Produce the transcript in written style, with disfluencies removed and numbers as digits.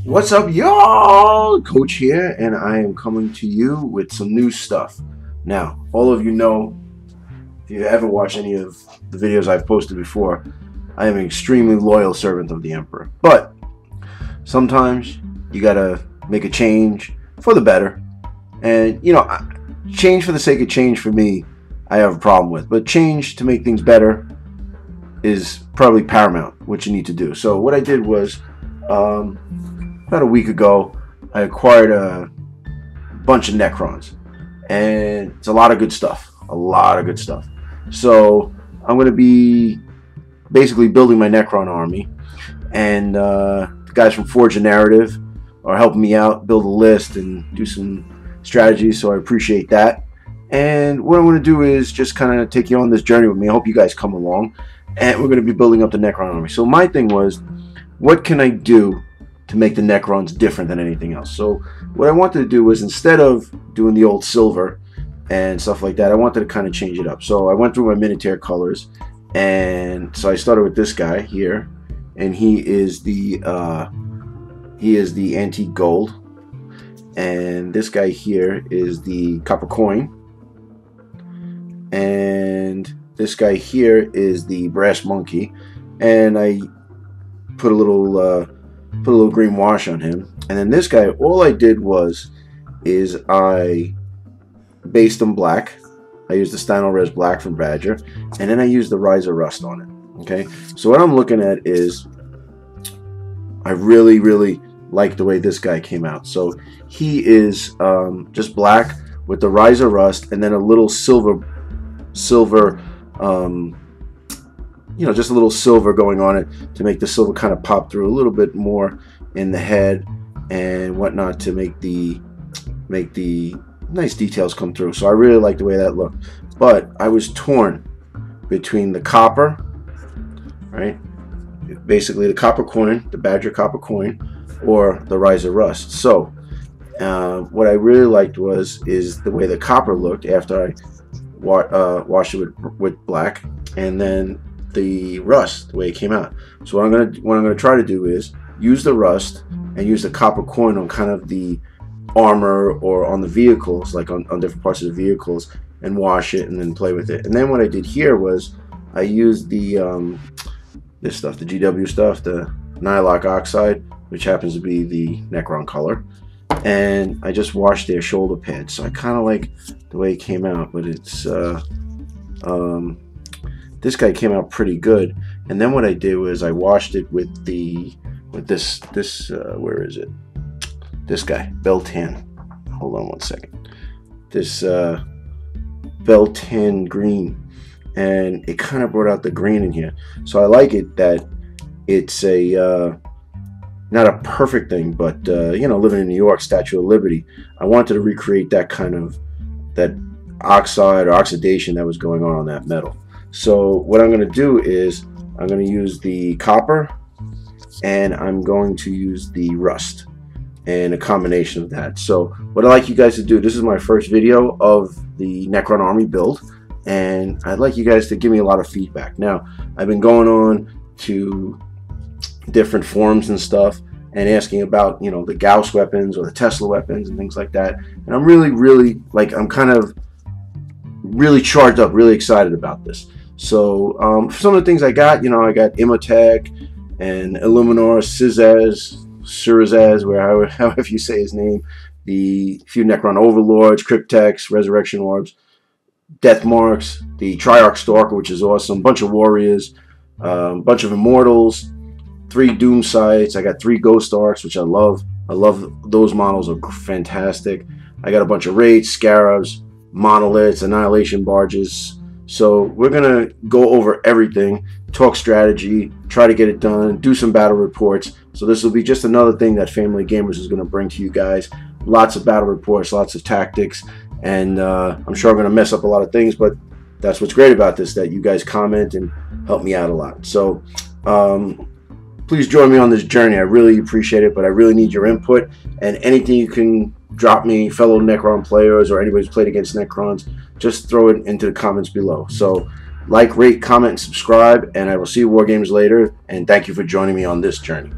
What's up, y'all? Coach here, and I am coming to you with some new stuff. Now, all of you know, if you ever watched any of the videos I've posted before, I am an extremely loyal servant of the Emperor. But sometimes you gotta make a change for the better. And, you know, change for the sake of change for me, I have a problem with. But change to make things better is probably paramount, what you need to do. So what I did was, about a week ago, I acquired a bunch of Necrons, and it's a lot of good stuff. So I'm going to be basically building my Necron Army, and the guys from Forge a Narrative are helping me out, build a list and do some strategies, so I appreciate that. And what I'm going to do is just kind of take you on this journey with me. I hope you guys come along, and we're going to be building up the Necron Army. So my thing was, what can I do to make the Necrons different than anything else? So what I wanted to do was, instead of doing the old silver and stuff like that, I wanted to kind of change it up. So I went through my Minotaur colors, and so I started with this guy here, and he is the antique gold, and this guy here is the copper coin, and this guy here is the brass monkey, and I put a little green wash on him. And then this guy, all I did is I based him black. I used the Steino Res Black from Badger, and then I used the Riser Rust on it. Okay, so what I'm looking at is, I really like the way this guy came out. So he is just black with the Riser Rust, and then a little silver, you know, just a little silver going on it to make the silver kind of pop through a little bit more in the head and whatnot, to make the nice details come through. So I really like the way that looked. But I was torn between the copper, right? Basically the copper coin, the Badger copper coin, or the Riser Rust. So what I really liked is the way the copper looked after I washed it with black, and then the rust, the way it came out. So what I'm gonna try to do is use the rust and use the copper coin on kind of the armor or on the vehicles, like on different parts of the vehicles, and wash it and then play with it. And then what I did here was I used the this stuff, the GW stuff, the Nylock Oxide, which happens to be the Necron color, and I just washed their shoulder pads. So I kind of like the way it came out, but it's this guy came out pretty good. And then what I did was I washed it with this where is it? This guy, Beltan. Hold on one second. This Beltan green, and it kind of brought out the green in here. So I like it that it's a not a perfect thing, but you know, living in New York, Statue of Liberty, I wanted to recreate that kind of oxide or oxidation that was going on that metal. So what I'm going to do is I'm going to use the copper, and I'm going to use the rust, and a combination of that. So what I'd like you guys to do, this is my first video of the Necron Army build, and I'd like you guys to give me a lot of feedback. Now, I've been going on to different forums and stuff and asking about, you know, the Gauss weapons or the Tesla weapons and things like that, and I'm really like, I'm kind of really charged up, really excited about this. So for some of the things I got, you know, I got Imhotep and Illuminor, Surazaz, however you say his name, the few Necron Overlords, Cryptex, Resurrection Orbs, Death Marks, the Triarch Stalker, which is awesome, bunch of Warriors, bunch of Immortals, 3 Doom Sights. I got 3 Ghost Arcs, which I love. I love those models, are fantastic. I got a bunch of Raids, Scarabs, Monoliths, Annihilation Barges. So we're gonna go over everything, talk strategy, try to get it done, do some battle reports. So this will be just another thing that Family Gamers is gonna bring to you guys. Lots of battle reports, lots of tactics, and I'm sure I'm gonna mess up a lot of things, but that's what's great about this, that you guys comment and help me out a lot. So please join me on this journey. I really appreciate it, but I really need your input, and anything you can drop me, fellow Necron players or anybody who's played against Necrons, just throw it into the comments below. So like, rate, comment, and subscribe, and I will see you War Games later, and thank you for joining me on this journey.